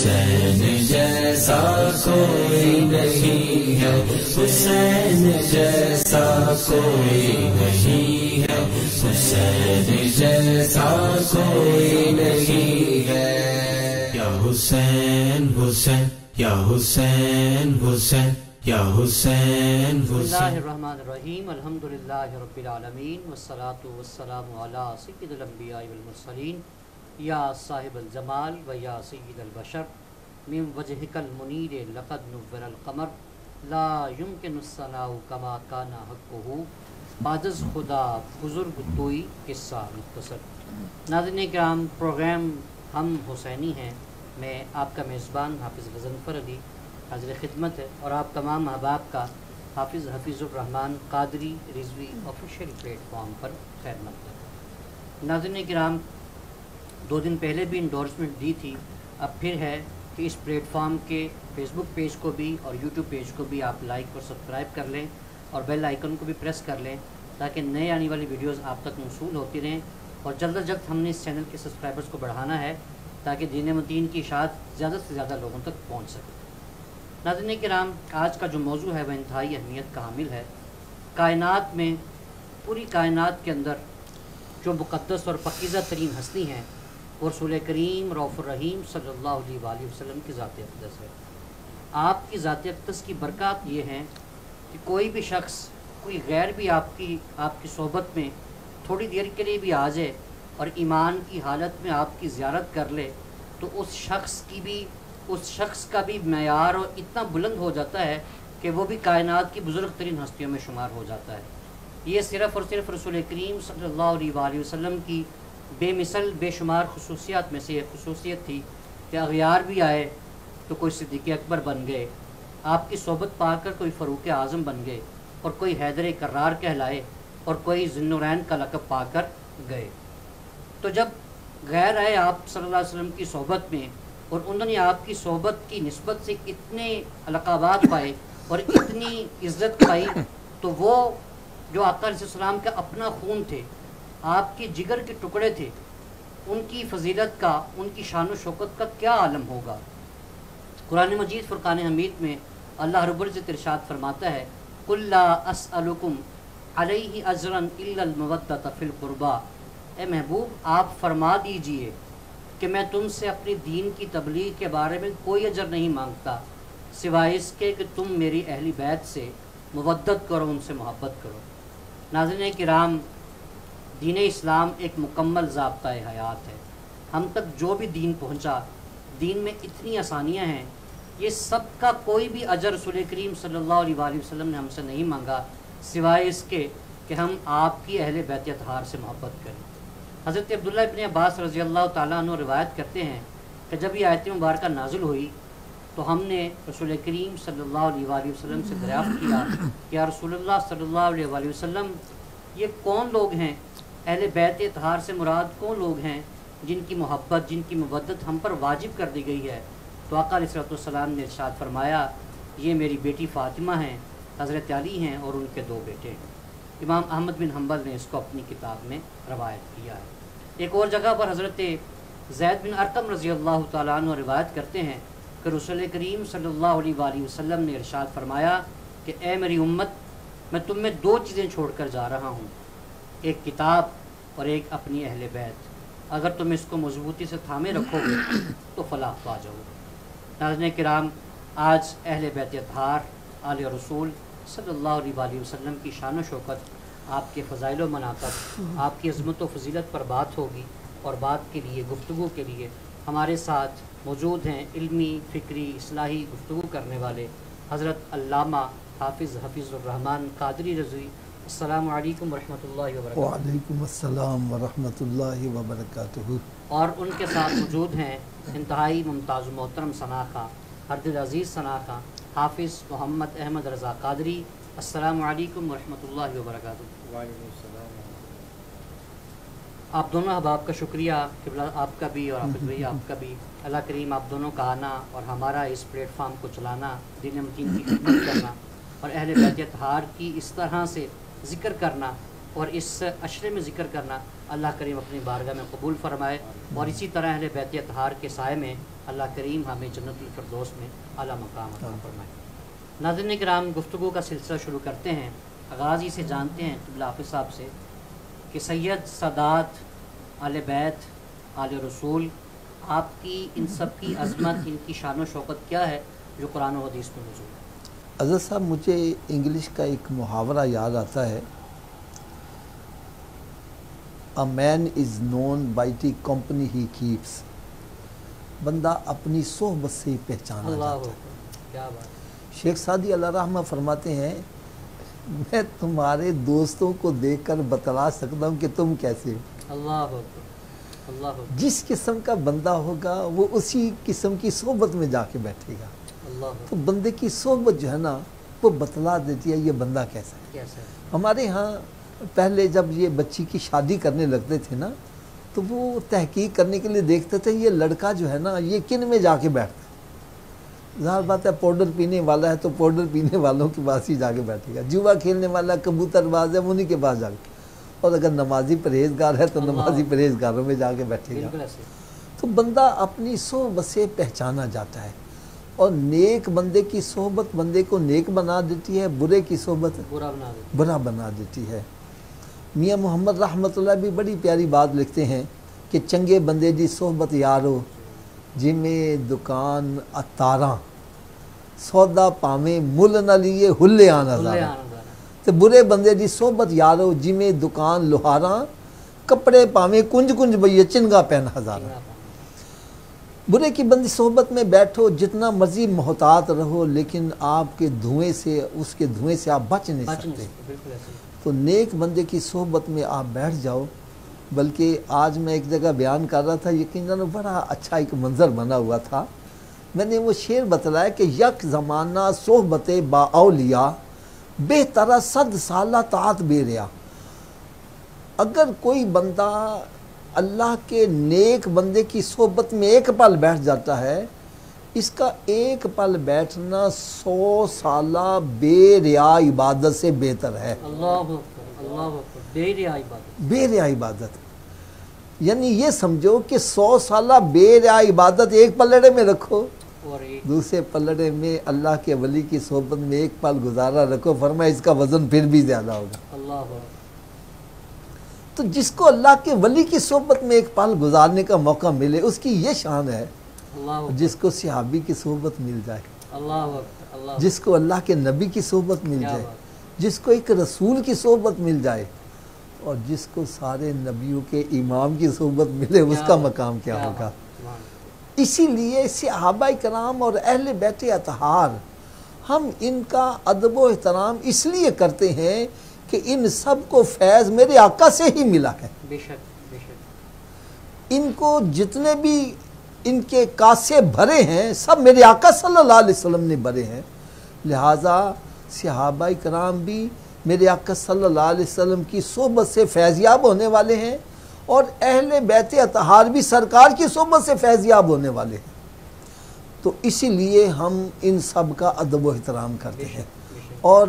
حسین جیسا کوئی نہیں ہے، حسین جیسا کوئی نہیں ہے، حسین جیسا کوئی نہیں ہے۔ یا حسین حسین یا حسین حسین یا حسین بسم اللہ حسین۔ الرحمن الرحیم، الحمدللہ رب العالمین، والصلاة والسلام علی سید الانبیاء والمرسلین، یا صاحب الجمال و یا سید البشر، من وجہک المنیر لقد نور القمر، لا یمکن الثناء کما کان حقہ، بعد از خدا بزرگ توئی قصہ مختصر۔ ناظرین کرام، پروگرام ہم حسینی ہیں، میں آپ کا میزبان حافظ غضنفر علی حاضر خدمت ہے، اور آپ تمام احباب کا Hafiz Hafeez ur Rehman Qadri Rizvi official platform پر خیر مقدم۔ ناظرین کرام، 2 دن پہلے بھی انڈورسمنٹ دی تھی، اب پھر ہے کہ اس پلیٹ فارم کے فیس بک پیج کو بھی اور یوٹیوب پیج کو بھی آپ لائک اور سبسکرائب کر لیں، اور بیل آئیکن کو بھی پریس کر لیں تاکہ نئے آنے والی ویڈیوز آپ تک موصول ہوتی رہیں، اور جلد از جلد ہم نے اس چینل کے سبسکرائبرز کو بڑھانا ہے تاکہ دین متین کی اشاعت زیادہ سے زیادہ لوگوں تک پہنچ سکے۔ ناظرین کرام، آج کا جو موضوع ہے وہ انتہائی اہمیت کا حامل ہے۔ کائنات میں، پوری کائنات کے اندر جو مقدس اور پاکیزہ ترین ہستی ہیں وہ رسول کریم رؤوف الرحیم صلی اللہ علیہ وآلہ وسلم کی ذات اقدس ہے۔ آپ کی ذات اقدس کی برکات یہ ہیں کہ کوئی بھی شخص، کوئی غیر بھی آپ کی صحبت میں تھوڑی دیر کے لیے بھی آ جائے اور ایمان کی حالت میں آپ کی زیارت کر لے تو اس شخص کا بھی معیار اتنا بلند ہو جاتا ہے کہ وہ بھی کائنات کی بزرگ ترین ہستیوں میں شمار ہو جاتا ہے۔ یہ صرف اور صرف رسول کریم صلی اللہ علیہ وآلہ وسلم کی بے مثل بے شمار خصوصیات میں سے ایک خصوصیت تھی کہ اغیار بھی آئے تو کوئی صدیق اکبر بن گئے، آپ کی صحبت پا کر کوئی فاروق اعظم بن گئے، اور کوئی حیدر کرار کہلائے، اور کوئی ذی النورین کا لقب پا کر گئے۔ تو جب غیر آئے آپ صلی اللہ علیہ وسلم کی صحبت میں اور انہوں نے آپ کی صحبت کی نسبت سے اتنے القابات پائے اور اتنی عزت پائی، تو وہ جو آقا علیہ السلام کا اپنا خون تھے، آپ کے جگر کے ٹکڑے تھے، ان کی فضیلت کا، ان کی شان و شوکت کا کیا عالم ہوگا۔ قرآن مجید فرقان حمید میں اللہ رب العزت ارشاد فرماتا ہے، قُلْ لَا أَسْأَلُكُمْ عَلَيْهِ أَجْرًا إِلَّا الْمَوَدَّةَ فِي الْقُرْبَى، اے محبوب آپ فرما دیجئے کہ میں تم سے اپنی دین کی تبلیغ کے بارے میں کوئی اجر نہیں مانگتا سوائے اس کے کہ تم میری اہل بیت سے مودت کرو، ان سے محبت کرو۔ ناظرین کرام، دین اسلام ایک مکمل ضابطۂ حیات ہے۔ ہم تک جو بھی دین پہنچا، دین میں اتنی آسانیاں ہیں، یہ سب کا کوئی بھی اجر رسول کریم صلی اللہ علیہ وآلہ وسلم نے ہم سے نہیں مانگا سوائے اس کے کہ ہم آپ کی اہل بیت اطہار سے محبت کریں۔ حضرت عبداللہ ابن عباس رضی اللہ تعالیٰ عنہ روایت کرتے ہیں کہ جب یہ آیت مبارکہ نازل ہوئی تو ہم نے رسول کریم صلی اللہ علیہ وآلہ وسلم سے دریافت کیا کہ یا رسول اللہ صلی اللہ علیہ وآلہ وسلم، یہ کون لوگ ہیں؟ اہل بیت اطہار سے مراد کون لوگ ہیں جن کی محبت، جن کی مودت ہم پر واجب کر دی گئی ہے؟ تو آقا علیہ السلام نے ارشاد فرمایا، یہ میری بیٹی فاطمہ ہیں، حضرت علی ہیں، اور ان کے 2 بیٹے ہیں۔ امام احمد بن حنبل نے اس کو اپنی کتاب میں روایت کیا ہے۔ ایک اور جگہ پر حضرت زید بن ارقم رضی اللہ تعالیٰ عنہ روایت کرتے ہیں کہ رسول کریم صلی اللہ علیہ وآلہ وسلم نے ارشاد فرمایا کہ اے میری امت، میں تم میں 2 چیزیں چھوڑ کر جا رہا ہوں، ایک کتاب اور ایک اپنی اہل بیت، اگر تم اس کو مضبوطی سے تھامے رکھو گے تو فلاح پا جاؤ گے۔ ناظرین کرام، آج اہل بیت اطہار، آل رسول صلی اللہ علیہ وآلہ وسلم کی شان و شوکت، آپ کے فضائل و مناقب، آپ کی عظمت و فضیلت پر بات ہوگی، اور بات کے لیے، گفتگو کے لیے ہمارے ساتھ موجود ہیں علمی، فکری، اصلاحی گفتگو کرنے والے حضرت علامہ حافظ حفیظ الرحمن قادری رضوی۔ السلام علیکم ورحمۃ اللہ وبرکاتہ۔ وعلیکم السلام ورحمۃ اللہ وبرکاتہ۔ اور ان کے ساتھ موجود ہیں انتہائی ممتاز و محترم ثناء، ہر دل عزیز ثناء، حافظ محمد احمد رضا قادری۔ السلام علیکم ورحمۃ اللہ وبرکاتہ۔ وعلیکم السلام۔ آپ دونوں احباب کا شکریہ، قبلہ آپ کا بھی اور حافظ بھائی آپ کا بھی۔ اللہ کریم آپ دونوں کا آنا اور ہمارا اس پلیٹ فارم کو چلانا، دین متین کی خدمت کرنا اور اہل بیت اطہار کی اس طرح سے ذکر کرنا اور اس عشرے میں ذکر کرنا، اللہ کریم اپنی بارگاہ میں قبول فرمائے، اور اسی طرح اہل بیت اطہار کے سائے میں اللہ کریم ہمیں جنت الفردوس میں اعلیٰ مقام عطا فرمائے۔ ناظرین کرام، گفتگو کا سلسلہ شروع کرتے ہیں۔ آغاز ہی سے جانتے ہیں قبلہ حافظ صاحب سے کہ سید، سادات، آل بیت، آل رسول، آپ کی ان سب کی عظمت، ان کی شان و شوکت کیا ہے جو قرآن و حدیث میں موجود ہے؟ حضرت صاحب، مجھے انگلش کا ایک محاورہ یاد آتا ہے، A man is known by the company he keeps۔ بندہ اپنی صحبت سے پہچانا اللہ جاتا ہے۔ اکبر، کیا بات۔ شیخ سعدی اللہ رحمہ فرماتے ہیں، میں تمہارے دوستوں کو دیکھ کر بتلا سکتا ہوں کہ تم کیسے ہو۔ اللہ اکبر، اللہ اکبر، جس قسم کا بندہ ہوگا وہ اسی قسم کی صحبت میں جا کے بیٹھے گا، اللہ اکبر، تو بندے کی صحبت جو ہے نا وہ بتلا دیتی ہے یہ بندہ کیسا ہے۔ کیسا ہے؟ ہمارے ہاں پہلے جب یہ بچی کی شادی کرنے لگتے تھے نا تو وہ تحقیق کرنے کے لیے دیکھتے تھے یہ لڑکا جو ہے نا یہ کن میں جا کے بیٹھتا ہے۔ ظاہر بات ہے پاؤڈر پینے والا ہے تو پاؤڈر پینے والوں کے پاس ہی جا کے بیٹھے گا، جوا کھیلنے والا کبوتر باز ہے انہی کے پاس جا کے، اور اگر نمازی پرہیزگار ہے تو نمازی پرہیزگاروں میں جا کے بیٹھے گا۔ بالکل ایسے۔ تو بندہ اپنی صحبت سے پہچانا جاتا ہے، اور نیک بندے کی صحبت بندے کو نیک بنا دیتی ہے، برے کی صحبت برا بنا دے۔ برا بنا دیتی ہے۔ میاں محمد رحمۃ اللہ بھی بڑی پیاری بات لکھتے ہیں کہ چنگے بندے دی صحبت یارو جمیں دکان اتاراں سودا پاویں مل نہ لیے ہلے آن ہزاراں۔ تو برے بندے دی صحبت یارو جمیں دکان لوہاراں کپڑے پاویں کنج کنج بئیے چنگا پہن ہزاراں۔ برے کی بندی صحبت میں بیٹھو جتنا مرضی محتاط رہو، لیکن آپ کے دھوئیں سے، اس کے دھوئیں سے آپ بچ نہیں سکتے۔ بالکل ایسے۔ تو نیک بندے کی صحبت میں آپ بیٹھ جاؤ۔ بلکہ آج میں ایک جگہ بیان کر رہا تھا، یقیناً بڑا اچھا ایک منظر بنا ہوا تھا۔ میں نے وہ شعر بتلایا کہ یک زمانہ صحبت با اولیاء بہترا 100 سالہ طاعت بے ریا۔ اگر کوئی بندہ اللہ کے نیک بندے کی صحبت میں ایک پل بیٹھ جاتا ہے، اس کا ایک پل بیٹھنا 100 سالہ بے ریا عبادت سے بہتر ہے۔ اللہ اکبر، اللہ اکبر، بے ریا عبادت۔ بے ریا عبادت یعنی یہ سمجھو کہ 100 سالہ بے ریا عبادت ایک پلڑے میں رکھو، اور ایک دوسرے پلڑے میں اللہ کے ولی کی صحبت میں ایک پل گزارا رکھو، فرمایا اس کا وزن پھر بھی زیادہ ہوگا۔ اللہ اکبر، تو جس کو اللہ کے ولی کی صحبت میں ایک پل گزارنے کا موقع ملے اس کی یہ شان ہے، اللہ اکبر، جس کو صحابی کی صحبت مل جائے، اللہ اکبر، اللہ اکبر، جس کو اللہ کے نبی کی صحبت مل کیا جائے، بات۔ جس کو ایک رسول کی صحبت مل جائے، اور جس کو سارے نبیوں کے امام کی صحبت ملے، اس کا مقام کیا ہوگا۔ اسی لیے صحابہ کرام اور اہل بیت اطہار ہم ان کا ادب و احترام اس لیے کرتے ہیں کہ ان سب کو فیض میرے آقا سے ہی ملا ہے۔ بے شک، بے شک، ان کو جتنے بھی ان کے کاسے بھرے ہیں سب میرے آقا صلی اللہ علیہ وسلم نے بھرے ہیں، لہٰذا صحابہ کرام بھی میرے آقا صلی اللہ علیہ وسلم کی صحبت سے فیضیاب ہونے والے ہیں، اور اہل بیت اطہار بھی سرکار کی صحبت سے فیضیاب ہونے والے ہیں۔ تو اسی لیے ہم ان سب کا ادب و احترام کرتے ہیں۔ اور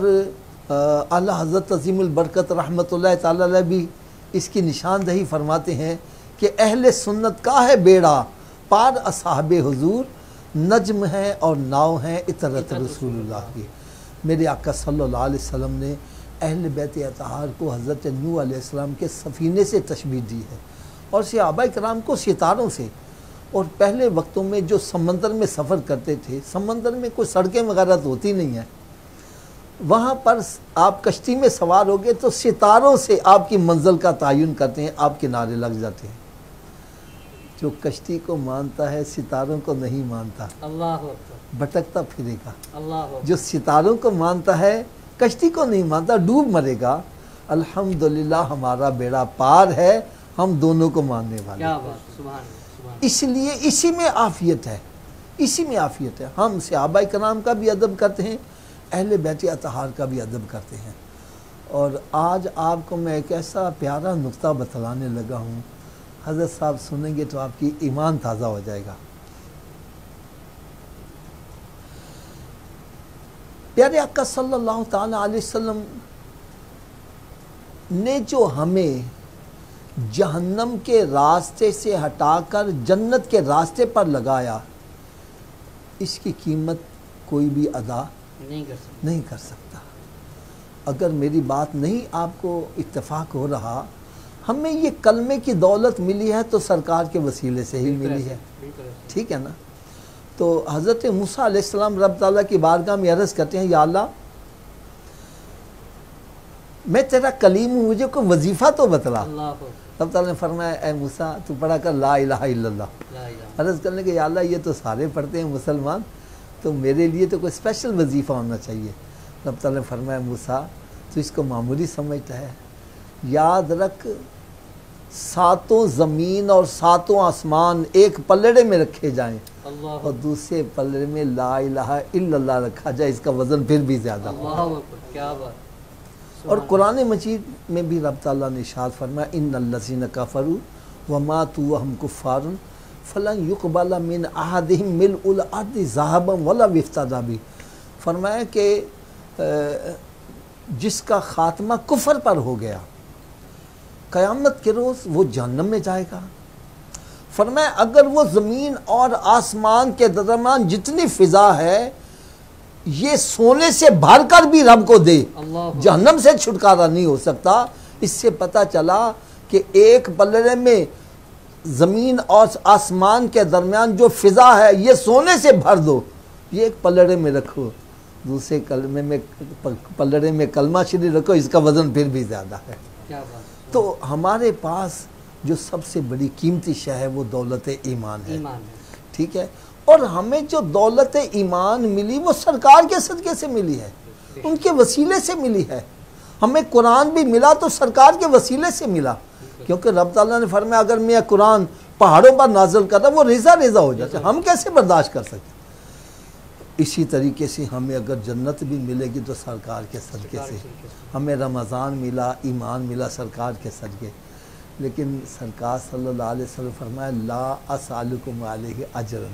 اعلیٰ حضرت عظیم البرکت رحمۃ اللہ تعالی علیہ بھی اس کی نشاندہی فرماتے ہیں کہ اہل سنت کا ہے بیڑا پار اصحاب حضور، نجم ہے اور ناؤ ہے اطرت رسول اللہ کی۔ میرے آقا صلی اللہ علیہ وسلم نے اہل بیت اطہار کو حضرت نوح علیہ السلام کے سفینے سے تشبیہ دی ہے، اور صحابہ کرام کو ستاروں سے۔ اور پہلے وقتوں میں جو سمندر میں سفر کرتے تھے، سمندر میں کوئی سڑکیں وغیرہ تو ہوتی نہیں ہیں، وہاں پر آپ کشتی میں سوار ہو گئے تو ستاروں سے آپ کی منزل کا تعین کرتے ہیں، آپ کنارے لگ جاتے ہیں۔ جو کشتی کو مانتا ہے ستاروں کو نہیں مانتا، اللہ اکبر، بھٹکتا پھرے گا۔ اللہ اکبر، جو ستاروں کو مانتا ہے کشتی کو نہیں مانتا، ڈوب مرے گا۔ الحمدللہ ہمارا بیڑا پار ہے، ہم دونوں کو ماننے والے۔ کیا بات، سبحان اللہ، سبحان اس لیے اسی میں عافیت ہے، اسی میں عافیت ہے۔ ہم صحابہ کرام کا بھی ادب کرتے ہیں، اہل بیت اطہار کا بھی ادب کرتے ہیں۔ اور آج آپ کو میں ایک ایسا پیارا نقطہ بتلانے لگا ہوں، حضرت صاحب سنیں گے تو آپ کی ایمان تازہ ہو جائے گا۔ پیارے آقا صلی اللہ تعالی علیہ وسلم نے جو ہمیں جہنم کے راستے سے ہٹا کر جنت کے راستے پر لگایا، اس کی قیمت کوئی بھی ادا نہیں کر سکتا۔ اگر میری بات نہیں آپ کو اتفاق ہو رہا، ہمیں یہ کلمے کی دولت ملی ہے تو سرکار کے وسیلے سے ہی ملی ہے، ٹھیک ہے نا؟ تو حضرت موسیٰ علیہ السلام رب تعالیٰ کی بارگاہ میں عرض کرتے ہیں، یا اللہ میں تیرا کلیم ہوں، مجھے کوئی وظیفہ تو بتلا۔ رب تعالیٰ نے فرمایا، اے موسیٰ تو پڑھا کر لا الہ الا اللہ۔ عرض کرنے کے یا اللہ یہ تو سارے پڑھتے ہیں مسلمان، تو میرے لیے تو کوئی اسپیشل وظیفہ ہونا چاہیے۔ رب تعالیٰ نے فرمایا، موسیٰ تو اس کو معمولی سمجھتا ہے، یاد رکھ 7 زمین اور 7 آسمان ایک پلڑے میں رکھے جائیں اور دوسرے پلڑے میں لا الہ الا اللہ رکھا جائے، اس کا وزن پھر بھی زیادہ ہو۔ کیا بات۔ اور قرآن مجید میں بھی رب تعالیٰ نے ارشاد فرمایا، ان الذین کفروا وماتوا وهم کفار فلن یقبل من احدهم ملء الارض ذهبا ولا افتدی به۔ فرمایا کہ جس کا خاتمہ کفر پر ہو گیا، قیامت کے روز وہ جہنم میں جائے گا۔ فرمایا اگر وہ زمین اور آسمان کے درمیان جتنی فضا ہے یہ سونے سے بھر کر بھی رب کو دے، جہنم سے چھٹکارا نہیں ہو سکتا۔ اس سے پتہ چلا کہ ایک پلڑے میں زمین اور آسمان کے درمیان جو فضا ہے یہ سونے سے بھر دو، یہ ایک پلڑے میں رکھو، دوسرے پلڑے میں کلمہ شریف رکھو، اس کا وزن پھر بھی زیادہ ہے۔ تو ہمارے پاس جو سب سے بڑی قیمتی شے ہے وہ دولت ایمان ہے، ٹھیک ہے؟ اور ہمیں جو دولت ایمان ملی وہ سرکار کے صدقے سے ملی ہے، ان کے وسیلے سے ملی ہے۔ ہمیں قرآن بھی ملا تو سرکار کے وسیلے سے ملا، کیونکہ رب تعالیٰ نے فرمایا اگر میں قرآن پہاڑوں پر نازل کرتا وہ ریزہ ریزہ ہو جاتا، ہم کیسے برداشت کر سکتے؟ اسی طریقے سے ہمیں اگر جنت بھی ملے گی تو سرکار کے صدقے سے، ہمیں رمضان ملا، ایمان ملا سرکار کے صدقے۔ لیکن سرکار صلی اللہ علیہ وسلم فرمایا، لا اسألکم علیہ اجرا،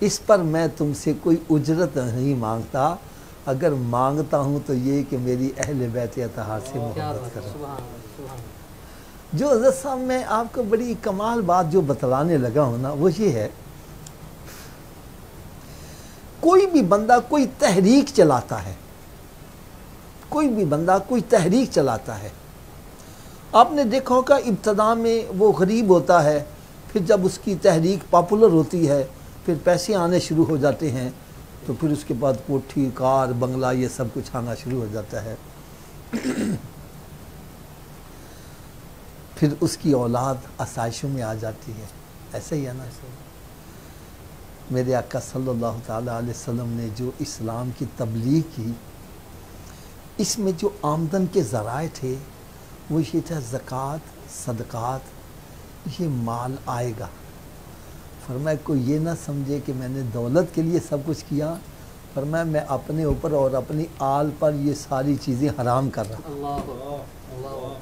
اس پر میں تم سے کوئی اجرت نہیں مانگتا، اگر مانگتا ہوں تو یہ کہ میری اہل بیت اطہار سے محبت کرو۔ جو حضرت صاحب میں آپ کو بڑی کمال بات جو بتلانے لگا ہوں نا وہ یہ ہے، کوئی بھی بندہ کوئی تحریک چلاتا ہے، کوئی بھی بندہ کوئی تحریک چلاتا ہے، آپ نے دیکھا ہوگا ابتدا میں وہ غریب ہوتا ہے، پھر جب اس کی تحریک پاپولر ہوتی ہے پھر پیسے آنے شروع ہو جاتے ہیں، تو پھر اس کے بعد کوٹھی کار بنگلہ یہ سب کچھ آنا شروع ہو جاتا ہے، پھر اس کی اولاد آسائشوں میں آ جاتی ہے، ایسے ہی ہے نا؟ میرے آقا صلی اللہ تعالیٰ علیہ وسلم نے جو اسلام کی تبلیغ کی، اس میں جو آمدن کے ذرائع تھے وہ یہ تھا زکوٰۃ، صدقات، یہ مال آئے گا۔ فرمایا کوئی یہ نہ سمجھے کہ میں نے دولت کے لیے سب کچھ کیا، فرمایا میں اپنے اوپر اور اپنی آل پر یہ ساری چیزیں حرام کر رہا ہوں،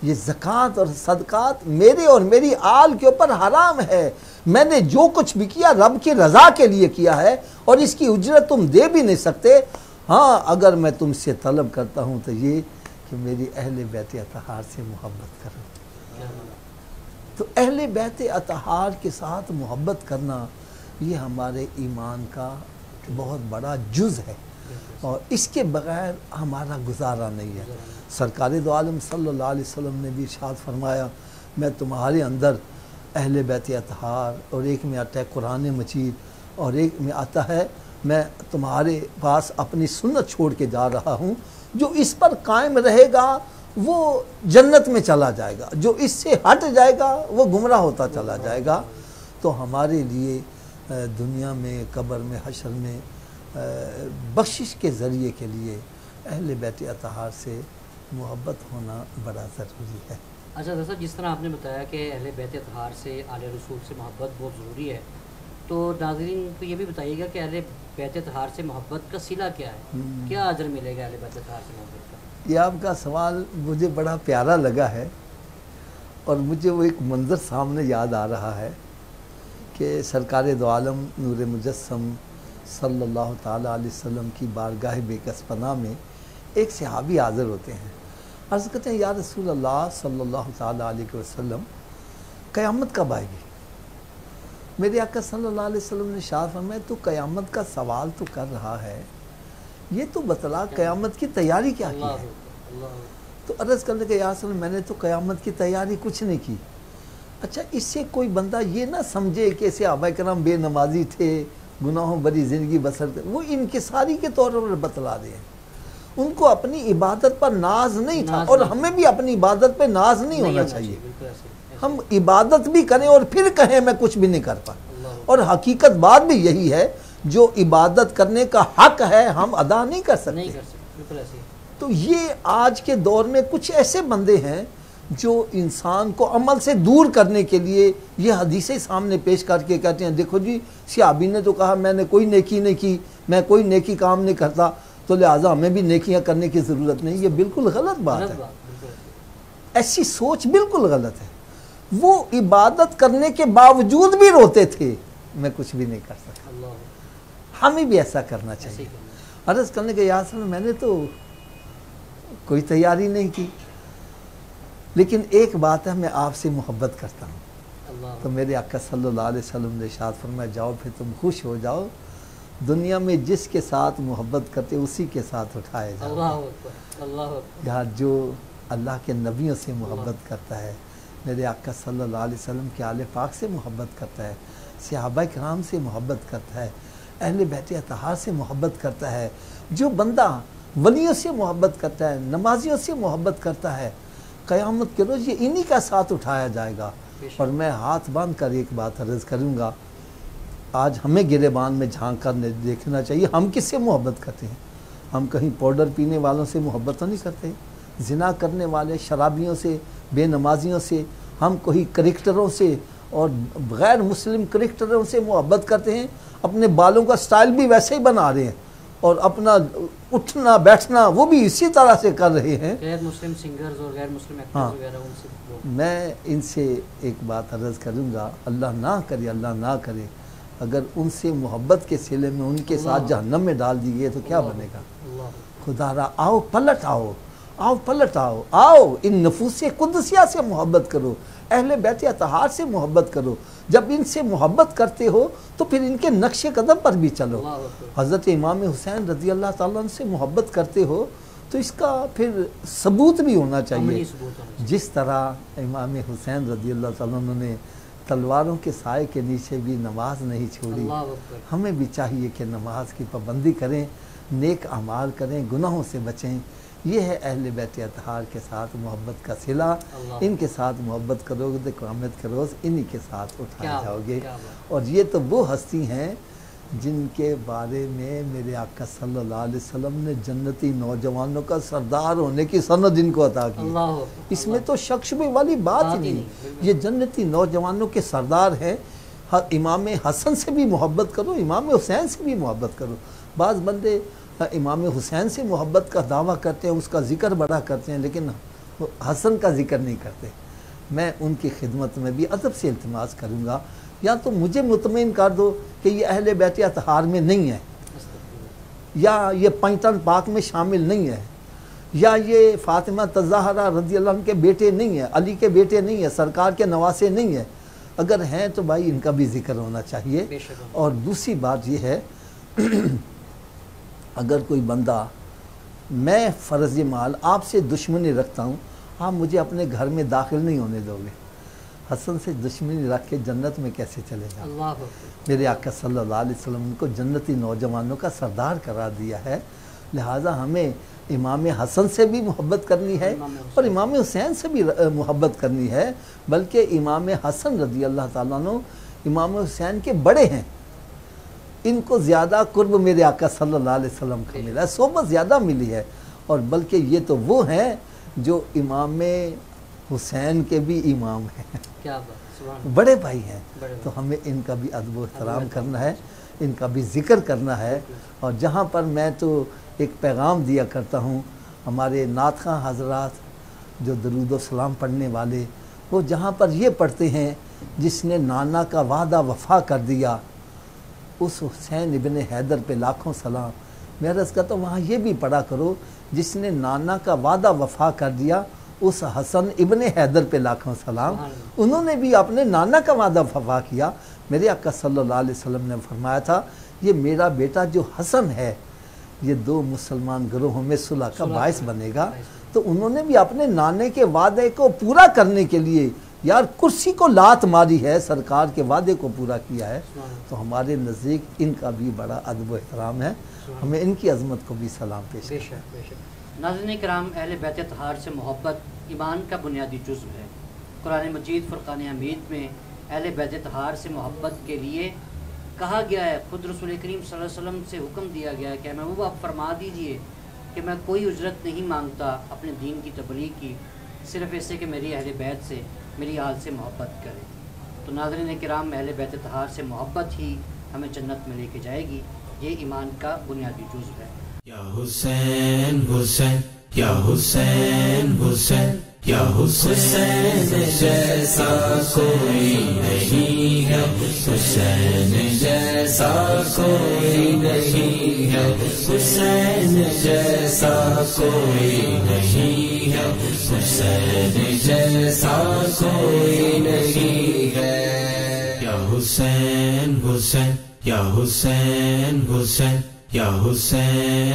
یہ زکوٰۃ اور صدقات میرے اور میری آل کے اوپر حرام ہے، میں نے جو کچھ بھی کیا رب کی رضا کے لیے کیا ہے اور اس کی اجرت تم دے بھی نہیں سکتے۔ ہاں اگر میں تم سے طلب کرتا ہوں تو یہ کہ میری اہل بیت اطہار سے محبت کرو۔ تو اہل بیت اطہار کے ساتھ محبت کرنا یہ ہمارے ایمان کا بہت بڑا جز ہے، اور اس کے بغیر ہمارا گزارا نہیں ہے۔ سرکار دو عالم صلی اللہ علیہ وسلم نے بھی ارشاد فرمایا، میں تمہارے اندر اہل بیت اطہار، اور ایک میں آتا ہے قرآن مجید، اور ایک میں آتا ہے میں تمہارے پاس اپنی سنت چھوڑ کے جا رہا ہوں، جو اس پر قائم رہے گا وہ جنت میں چلا جائے گا، جو اس سے ہٹ جائے گا وہ گمراہ ہوتا چلا جائے گا۔ تو ہمارے لیے دنیا میں، قبر میں، حشر میں بخشش کے ذریعے کے لیے اہل بیت اطہار سے محبت ہونا بڑا ضروری ہے۔ اچھا صاحب، جس طرح آپ نے بتایا کہ اہل بیت اطہار سے، آل رسول سے محبت بہت ضروری ہے، تو ناظرین کو یہ بھی بتائیے گا کہ اہل بیت اطہار سے محبت کا صلہ کیا ہے، کیا اجر ملے گا اہل بیت اطہار سے محبت کا؟ یہ آپ کا سوال مجھے بڑا پیارا لگا ہے، اور مجھے وہ ایک منظر سامنے یاد آ رہا ہے کہ سرکار دو عالم نور مجسم صلی اللہ تعالیٰ علیہ وسلم کی بارگاہ بے کس پناہ میں ایک صحابی حاضر ہوتے ہیں، عرض کرتے ہیں یا رسول اللہ صلی اللہ تعالیٰ علیہ وسلم قیامت کب آئے گی؟ میرے آقا صلی اللہ علیہ وسلم نے ارشاد فرمایا تو قیامت کا سوال تو کر رہا ہے، یہ تو بتلا قیامت کی تیاری کیا کی ہے؟ تو عرض کرنے کہ یا رسول اللہ میں نے تو قیامت کی تیاری کچھ نہیں کی۔ اچھا اس سے کوئی بندہ یہ نہ سمجھے کہ صحابہ کرام بے نمازی تھے، گناہوں بری زندگی بسر تھے، وہ انکساری کے طور پر بتلا رہے ہیں۔ ان کو اپنی عبادت پر ناز نہیں تھا، اور ہمیں بھی اپنی عبادت پہ ناز نہیں ہونا چاہیے۔ ہم عبادت بھی کریں اور پھر کہیں میں کچھ بھی نہیں کر پا، اور حقیقت بات بھی یہی ہے جو عبادت کرنے کا حق ہے ہم ادا نہیں کر سکتے۔ تو یہ آج کے دور میں کچھ ایسے بندے ہیں جو انسان کو عمل سے دور کرنے کے لیے یہ حدیثیں سامنے پیش کر کے کہتے ہیں دیکھو جی صحابی نے تو کہا میں نے کوئی نیکی نہیں کی، میں کوئی نیکی کام نہیں کرتا، تو لہٰذا ہمیں بھی نیکیاں کرنے کی ضرورت نہیں۔ یہ بالکل غلط بات ہے، ایسی سوچ بالکل غلط ہے۔ وہ عبادت کرنے کے باوجود بھی روتے تھے میں کچھ بھی نہیں کر سکتا، ہمیں بھی ایسا کرنا چاہیے۔ عرض کرنے کے یا رسول اللہ میں نے تو کوئی تیاری نہیں کی، لیکن ایک بات ہے میں آپ سے محبت کرتا ہوں۔ تو میرے آقا صلی اللہ علیہ وسلم نے ارشاد فرمایا جاؤ پھر تم خوش ہو جاؤ، دنیا میں جس کے ساتھ محبت کرتے اسی کے ساتھ اٹھائے جاؤ۔ یہاں جو اللہ کے نبیوں سے محبت کرتا ہے، میرے آقا صلی اللہ علیہ وسلم کے آل پاک سے محبت کرتا ہے، صحابہ کرام سے محبت کرتا ہے، اہل بیت اطہار سے محبت کرتا ہے، جو بندہ ولیوں سے محبت کرتا ہے، نمازیوں سے محبت کرتا ہے، قیامت کے روز یہ انہی کا ساتھ اٹھایا جائے گا۔ اور میں ہاتھ باندھ کر ایک بات عرض کروں گا، آج ہمیں گریبان میں جھانک کر دیکھنا چاہیے ہم کس سے محبت کرتے ہیں۔ ہم کہیں پاؤڈر پینے والوں سے محبت تو نہیں کرتے، زنا کرنے والے شرابیوں سے، بے نمازیوں سے، ہم کوئی کرکٹروں سے اور غیر مسلم کرکٹروں سے محبت کرتے ہیں، اپنے بالوں کا سٹائل بھی ویسے ہی بنا رہے ہیں اور اپنا اٹھنا بیٹھنا وہ بھی اسی طرح سے کر رہے ہیں۔ غیر مسلم سنگرز اور غیر مسلم ایکٹرز وغیرہ ان سے میں ان سے ایک بات عرض کروں گا، اللہ نہ کرے اگر ان سے محبت کے صلے میں ان کے ساتھ جہنم میں ڈال دیے تو کیا بنے گا؟ خدا را آؤ پلٹ آؤ ان نفوس قدسیہ سے محبت کرو، اہل بیت اطہار سے محبت کرو۔ جب ان سے محبت کرتے ہو تو پھر ان کے نقش قدم پر بھی چلو۔ حضرت امام حسین رضی اللہ تعالیٰ عنہ سے محبت کرتے ہو تو اس کا پھر ثبوت بھی ہونا چاہیے۔ جس طرح امام حسین رضی اللہ تعالیٰ عنہ نے تلواروں کے سائے کے نیچے بھی نماز نہیں چھوڑی، ہمیں بھی چاہیے کہ نماز کی پابندی کریں، نیک اعمال کریں، گناہوں سے بچیں۔ یہ ہے اہل بیت اطہار کے ساتھ محبت کا صلہ، ان کے ساتھ محبت کرو گے تو قیامت کے روز انہی کے ساتھ اٹھائے جاؤ گے۔ اور یہ تو وہ ہستی ہیں جن کے بارے میں میرے آقا صلی اللہ علیہ وسلم نے جنتی نوجوانوں کا سردار ہونے کی سند ان کو عطا کی، اس میں تو شک شبے والی بات ہی نہیں۔ یہ جنتی نوجوانوں کے سردار ہیں۔ امام حسن سے بھی محبت کرو، امام حسین سے بھی محبت کرو۔ بعض بندے امام حسین سے محبت کا دعویٰ کرتے ہیں، اس کا ذکر بڑا کرتے ہیں، لیکن حسن کا ذکر نہیں کرتے۔ میں ان کی خدمت میں بھی ادب سے التماس کروں گا، یا تو مجھے مطمئن کر دو کہ یہ اہل بیت اطہار میں نہیں ہے، یا یہ پینٹن پاک میں شامل نہیں ہے، یا یہ فاطمہ الزہرا رضی اللہ عنہ کے بیٹے نہیں ہیں، علی کے بیٹے نہیں ہیں، سرکار کے نواسے نہیں ہیں۔ اگر ہیں تو بھائی ان کا بھی ذکر ہونا چاہیے۔ اور دوسری بات یہ ہے اگر کوئی بندہ، میں فرض مال آپ سے دشمنی رکھتا ہوں، آپ مجھے اپنے گھر میں داخل نہیں ہونے دو گے، حسن سے دشمنی رکھ کے جنت میں کیسے چلے جاؤ؟ میرے آقا صلی اللہ علیہ وسلم کو جنتی نوجوانوں کا سردار قرار دیا ہے، لہٰذا ہمیں امام حسن سے بھی محبت کرنی ہے اور امام حسین سے بھی محبت کرنی ہے، بلکہ امام حسن رضی اللہ تعالیٰ عنہ امام حسین کے بڑے ہیں، ان کو زیادہ قرب میرے آقا صلی اللہ علیہ وسلم کا ملا ہے، صحبت زیادہ ملی ہے، اور بلکہ یہ تو وہ ہیں جو امام حسین کے بھی امام ہیں، بڑے بھائی ہیں۔ تو ہمیں ان کا بھی ادب و احترام کرنا ہے، ان کا بھی ذکر کرنا ہے۔ اور جہاں پر میں تو ایک پیغام دیا کرتا ہوں، ہمارے نعت خواں حضرات جو درود و سلام پڑھنے والے، وہ جہاں پر یہ پڑھتے ہیں جس نے نانا کا وعدہ وفا کر دیا، اس حسین ابن حیدر پہ لاکھوں سلام۔ میں عرض کرتا ہوں وہاں یہ بھی پڑھا کرو، جس نے نانا کا وعدہ وفا کر دیا اس حسن ابن حیدر پہ لاکھوں سلام، انہوں نے بھی اپنے نانا کا وعدہ وفا کیا۔ میرے آقا صلی اللہ علیہ وسلم نے فرمایا تھا یہ میرا بیٹا جو حسن ہے یہ 2 مسلمان گروہوں میں صلح کا باعث بنے گا۔ تو انہوں نے بھی اپنے نانے کے وعدے کو پورا کرنے کے لیے یار کرسی کو لات ماری ہے، سرکار کے وعدے کو پورا کیا ہے۔ تو ہمارے نزدیک ان کا بھی بڑا ادب و احترام ہے، ہمیں ان کی عظمت کو بھی سلام پیش بے شک بے شک۔ ناظرین کرام، اہل بیت اطہار سے محبت ایمان کا بنیادی جزو ہے۔ قرآن مجید فرقان حمید میں اہل بیت اطہار سے محبت کے لیے کہا گیا ہے، خود رسول کریم صلی اللہ علیہ وسلم سے حکم دیا گیا ہے کہ محبوب آپ فرما دیجئے کہ میں کوئی اجرت نہیں مانگتا اپنے دین کی تبلیغ کی، صرف اس سے کہ میری اہل بیت سے، میری آل سے محبت کرے۔ تو ناظرین کرام، اہل بیت اطہار سے محبت ہی ہمیں جنت میں لے کے جائے گی، یہ ایمان کا بنیادی جزو ہے۔ یا حسین حسین یا حسین حسین یا حسین جیسا کوئی نہیں ہے، حسین جیسا کوئی نہیں ہے، حسین جیسا کوئی نہیں ہے، حسین جیسا کوئی نہیں ہے۔ یا حسین حسین یا حسین حسین یا حسین